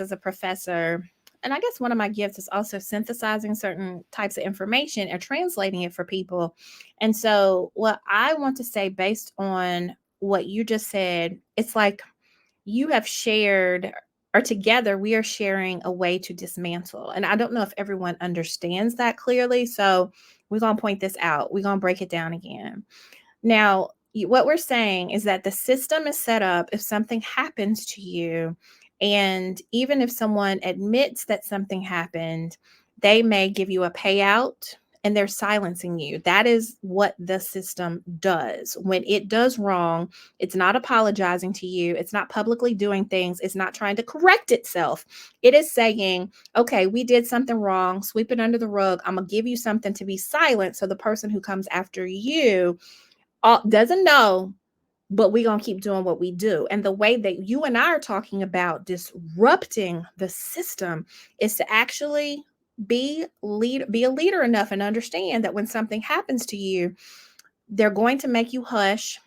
as a professor, and I guess one of my gifts is also synthesizing certain types of information and translating it for people. And so, what I want to say based on what you just said, it's like you have shared, or together we are sharing a way to dismantle. And I don't know if everyone understands that clearly. So, we're going to point this out, we're going to break it down again. Now, what we're saying is that the system is set up if something happens to you, and even if someone admits that something happened, they may give you a payout and they're silencing you. That is what the system does. When it does wrong, it's not apologizing to you, it's not publicly doing things, it's not trying to correct itself. It is saying, okay, we did something wrong, sweep it under the rug. I'm going to give you something to be silent so the person who comes after you doesn't know, but we're going to keep doing what we do. And the way that you and I are talking about disrupting the system is to actually be a leader enough and understand that when something happens to you, they're going to make you hush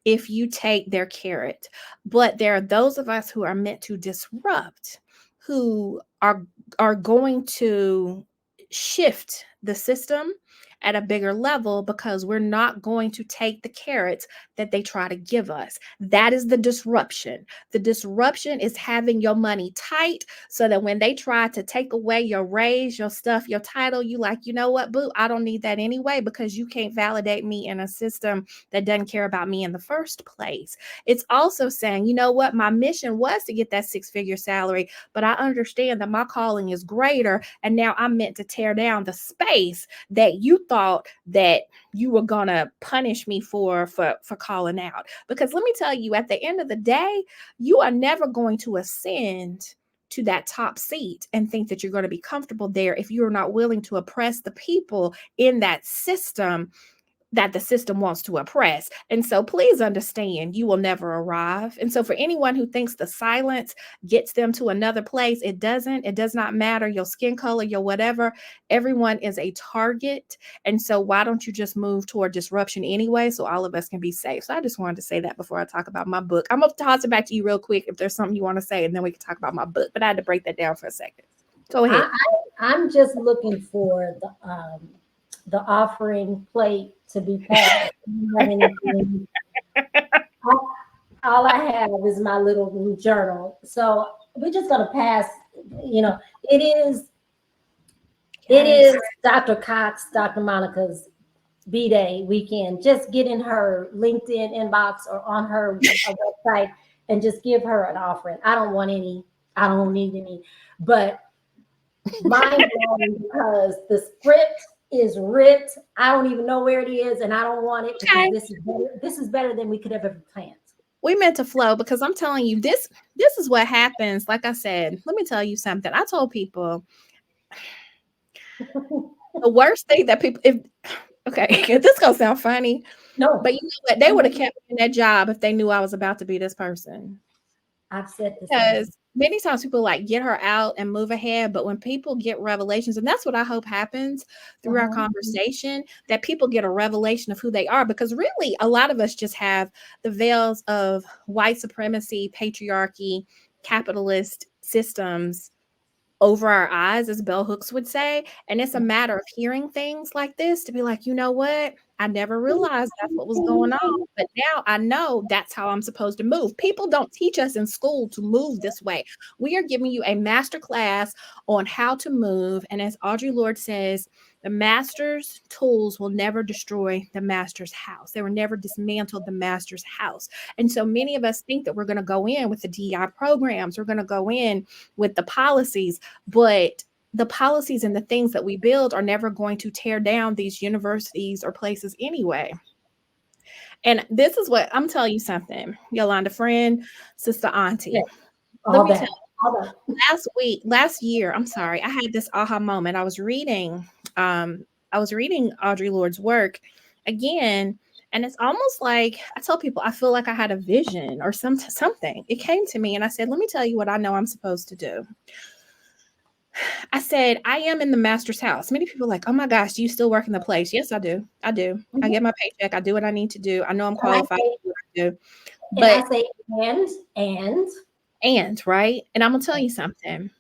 if you take their carrot. But there are those of us who are meant to disrupt, who are going to shift the system at a bigger level, because we're not going to take the carrots that they try to give us. That is the disruption. The disruption is having your money tight so that when they try to take away your raise, your stuff, your title, you like, you know what, boo, I don't need that anyway, because you can't validate me in a system that doesn't care about me in the first place. It's also saying, you know what, my mission was to get that 6-figure salary, but I understand that my calling is greater, and now I'm meant to tear down the space that you thought that you were gonna punish me for calling out. Because let me tell you, at the end of the day, you are never going to ascend to that top seat and think that you're going to be comfortable there if you're not willing to oppress the people in that system that the system wants to oppress. And so please understand, you will never arrive. And so for anyone who thinks the silence gets them to another place, it doesn't. It does not matter your skin color, your whatever. Everyone is a target. And so why don't you just move toward disruption anyway, so all of us can be safe? So I just wanted to say that before I talk about my book. I'm going to toss it back to you real quick if there's something you want to say, and then we can talk about my book. But I had to break that down for a second. Go ahead. I'm just looking for the offering plate to be passed. All I have is my little journal. So we're just going to pass, it is Dr. Cox, Dr. Monica's B-Day weekend. Just get in her LinkedIn inbox or on her website and just give her an offering. I don't want any. I don't need any. But mind blowing, because the script is ripped. I don't even know where it is, and I don't want it, because this is better than we could have ever planned. We meant to flow, because I'm telling you, this is what happens. Like I said, let me tell you something. I told people the worst thing that people, if this gonna sound funny, no, but you know what? They would have kept me in that job if they knew I was about to be this person. I've said this because many times people like get her out and move ahead, but when people get revelations, and that's what I hope happens through our conversation, that people get a revelation of who they are, because really a lot of us just have the veils of white supremacy, patriarchy, capitalist systems over our eyes, as bell hooks would say. And it's a matter of hearing things like this to be like, you know what? I never realized that's what was going on, but now I know that's how I'm supposed to move. People don't teach us in school to move this way. We are giving you a master class on how to move. And as Audre Lorde says, the master's tools will never destroy the master's house. They will never dismantle the master's house. And so many of us think that we're going to go in with the DEI programs, we're going to go in with the policies, but the policies and the things that we build are never going to tear down these universities or places anyway. And this is what I'm telling you something, Yolanda, friend, sister, auntie. Yeah. Let me tell you, last year, I'm sorry, I had this aha moment. I was reading Audre Lorde's work again, and it's almost like I tell people I feel like I had a vision or something. It came to me, and I said, let me tell you what I know I'm supposed to do. I said, I am in the master's house. Many people are like, oh my gosh, do you still work in the place? Yes, I do. I do. Mm-hmm. I get my paycheck. I do what I need to do. I know I'm qualified to do what I do. But I say, and Right? And I'm gonna tell you something.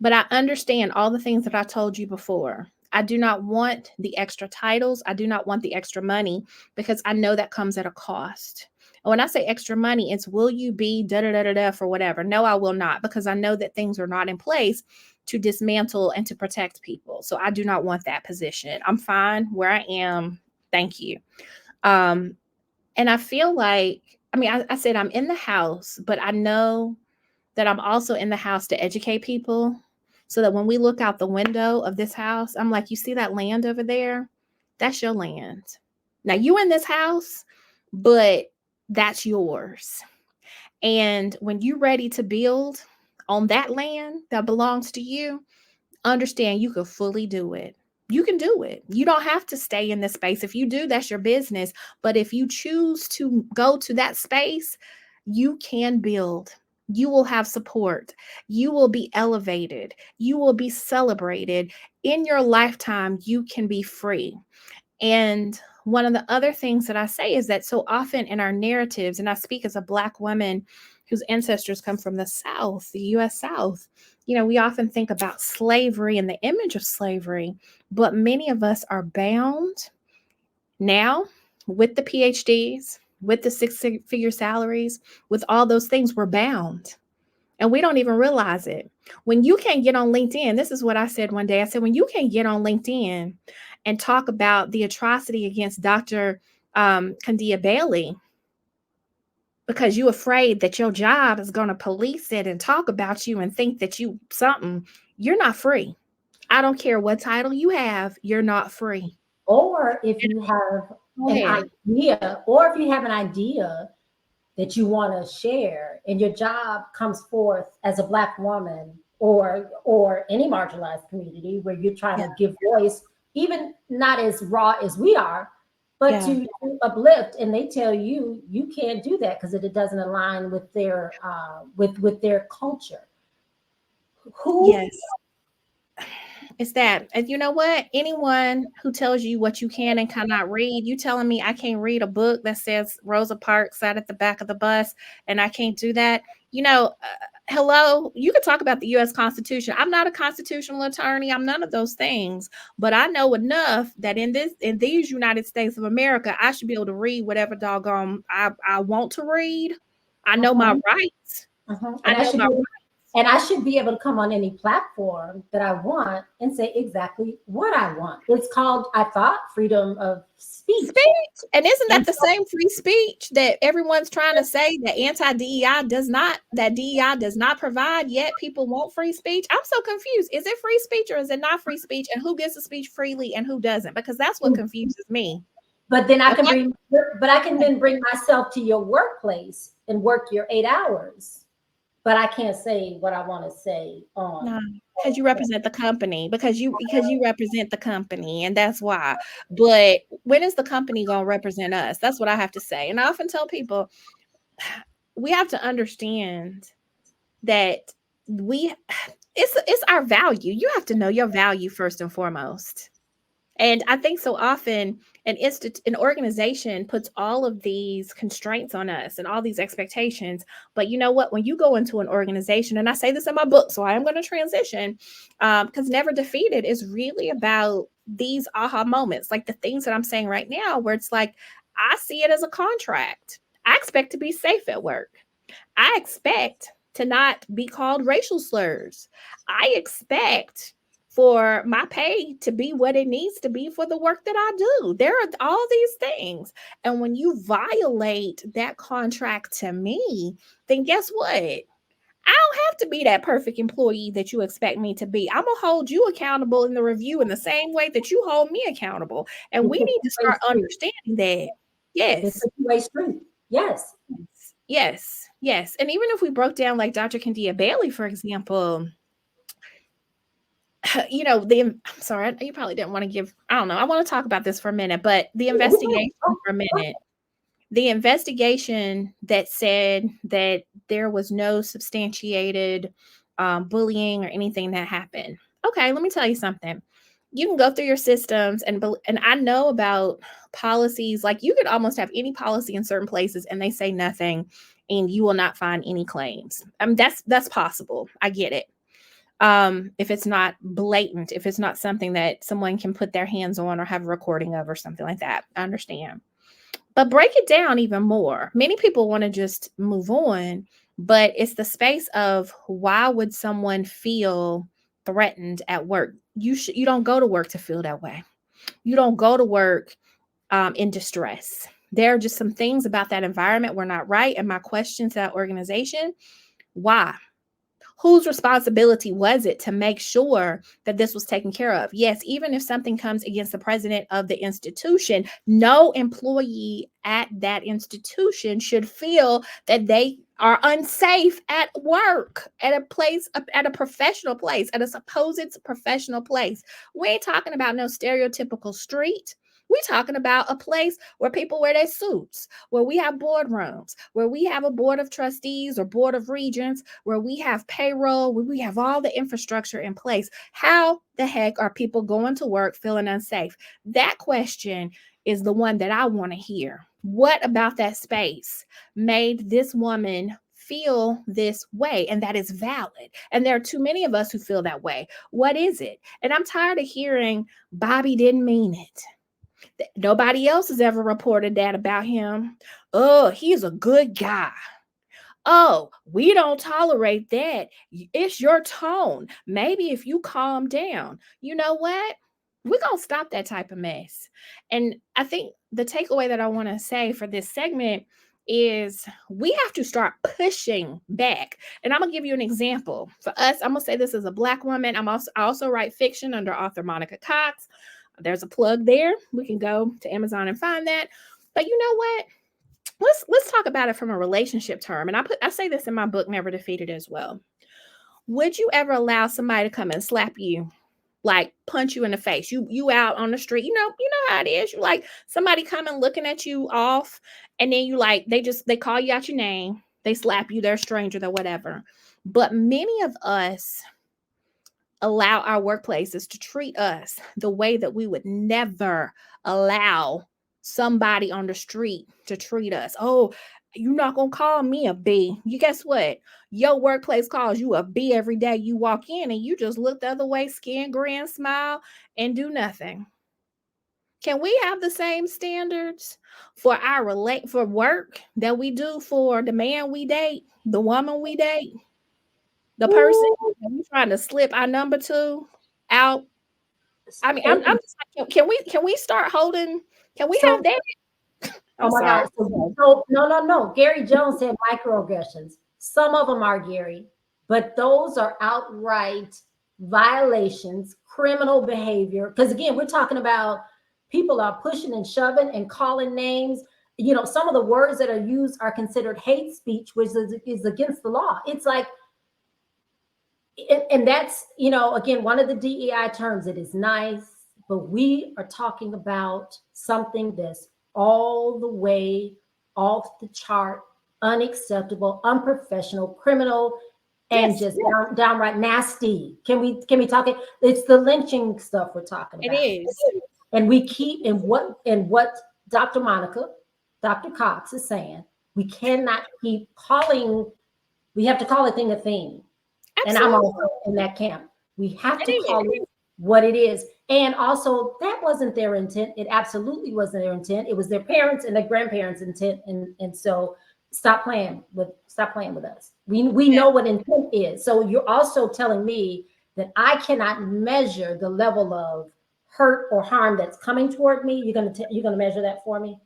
But I understand all the things that I told you before. I do not want the extra titles. I do not want the extra money because I know that comes at a cost. And when I say extra money, it's will you be da da da da da for whatever? No, I will not, because I know that things are not in place to dismantle and to protect people. So I do not want that position. I'm fine where I am. Thank you. Um, and I feel like, I mean, I said I'm in the house, but I know that I'm also in the house to educate people so that when we look out the window of this house, I'm like, you see that land over there? That's your land. Now you in this house, but that's yours. And when you're ready to build on that land that belongs to you, understand you can fully do it. You can do it. You don't have to stay in this space. If you do, that's your business. But if you choose to go to that space, you can build. You will have support. You will be elevated. You will be celebrated. In your lifetime, you can be free. And one of the other things that I say is that so often in our narratives, and I speak as a Black woman whose ancestors come from the South, the US South, we often think about slavery and the image of slavery, but many of us are bound now with the PhDs, with the six-figure salaries, with all those things. We're bound and we don't even realize it. When you can't get on LinkedIn, this is what I said one day. I said, when you can't get on LinkedIn and talk about the atrocity against Dr. Kandia Bailey because you're afraid that your job is going to police it and talk about you and think that you something, you're not free. I don't care what title you have, you're not free. Or if you have an idea, that you want to share, and your job comes forth as a Black woman or any marginalized community where you're trying to give voice, even not as raw as we are, but to uplift, and they tell you you can't do that because it doesn't align with their with their culture. Yes. It's that. And you know what? Anyone who tells you what you can and cannot read, you telling me I can't read a book that says Rosa Parks sat at the back of the bus and I can't do that. Hello, you could talk about the US Constitution. I'm not a constitutional attorney. I'm none of those things, but I know enough that in these United States of America, I should be able to read whatever doggone I want to read. I know my rights. And I should be able to come on any platform that I want and say exactly what I want. It's called, I thought, freedom of speech. And isn't that the same free speech that everyone's trying to say that DEI does not provide, yet people want free speech? I'm so confused. Is it free speech or is it not free speech? And who gets to speech freely and who doesn't? Because that's what confuses me. But then I can then bring myself to your workplace and work your 8 hours. But I can't say what I want to say on. No, because you represent the company, because you represent the company, and that's why. But when is the company going to represent us? That's what I have to say. And I often tell people, we have to understand that it's our value. You have to know your value first and foremost. And I think so often an organization puts all of these constraints on us and all these expectations. But you know what? When you go into an organization, and I say this in my book, so I am going to transition, because Never Defeated is really about these aha moments, like the things that I'm saying right now, where it's like, I see it as a contract. I expect to be safe at work. I expect to not be called racial slurs. I expect for my pay to be what it needs to be for the work that I do. There are all these things. And when you violate that contract to me, then guess what? I don't have to be that perfect employee that you expect me to be. I'm going to hold you accountable in the review in the same way that you hold me accountable. And we need to start understanding that. Yes. It's a two-way street. Yes. Yes. Yes. And even if we broke down like Dr. Kandia Bailey, for example, I'm sorry, you probably didn't want to give, I don't know. I want to talk about this for a minute, but the investigation for a minute, the investigation that said that there was no substantiated bullying or anything that happened. Okay, let me tell you something. You can go through your systems and I know about policies, like you could almost have any policy in certain places and they say nothing. and you will not find any claims. That's possible. I get it. If it's not blatant, if it's not something that someone can put their hands on or have a recording of or something like that, I understand. But break it down even more. Many people want to just move on, but it's the space of why would someone feel threatened at work? You don't go to work to feel that way. You don't go to work in distress. There are just some things about that environment were not right. And my question to that organization, why? Whose responsibility was it to make sure that this was taken care of? Yes, even if something comes against the president of the institution, no employee at that institution should feel that they are unsafe at work, at a place, at a professional place, at a supposed professional place. We ain't talking about no stereotypical street. We're talking about a place where people wear their suits, where we have boardrooms, where we have a board of trustees or board of regents, where we have payroll, where we have all the infrastructure in place. How the heck are people going to work feeling unsafe? That question is the one that I want to hear. What about that space made this woman feel this way? And that is valid. And there are too many of us who feel that way. What is it? And I'm tired of hearing Bobby didn't mean it. Nobody else has ever reported that about him. Oh, he's a good guy. Oh, we don't tolerate that. It's your tone. Maybe if you calm down, you know what? We're going to stop that type of mess. And I think the takeaway that I want to say for this segment is we have to start pushing back. And I'm going to give you an example. For us, I'm going to say this as a Black woman. I also write fiction under author Monica Cox. There's a plug there. We can go to Amazon and find that. But you know what? Let's talk about it from a relationship term. And I say this in my book, Never Defeated, as well. Would you ever allow somebody to come and slap you, like punch you in the face? You out on the street, you know how it is. You like somebody coming looking at you off, and then you like they call you out your name, they slap you, they're a stranger, they're whatever. But many of us allow our workplaces to treat us the way that we would never allow somebody on the street to treat us. Oh, you're not going to call me a B. You guess what? Your workplace calls you a B every day you walk in, and you just look the other way, skin, grin, smile, and do nothing. Can we have the same standards for for work that we do for the man we date, the woman we date? The person that we trying to slip our number to out. I mean, I'm just like, can we start holding? Can we have that? Oh my sorry. God. So, no. Gary Jones said microaggressions. Some of them are, Gary, but those are outright violations, criminal behavior. Because again, we're talking about people are pushing and shoving and calling names. You know, some of the words that are used are considered hate speech, which is against the law. It's like, and that's, you know, again, one of the DEI terms. It is nice, but we are talking about something that's all the way off the chart, unacceptable, unprofessional, criminal, and just downright nasty. Can we talk it? It's the lynching stuff we're talking about. It is. And we keep in what Dr. Cox is saying, we cannot keep calling, we have to call a thing a thing. Absolutely. And I'm also in that camp. We have to call it what it is. And also, that wasn't their intent. It absolutely wasn't their intent. It was their parents and their grandparents' intent. And so stop playing with us. We know what intent is. So you're also telling me that I cannot measure the level of hurt or harm that's coming toward me. You're gonna measure that for me?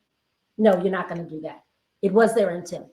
No, you're not gonna do that. It was their intent.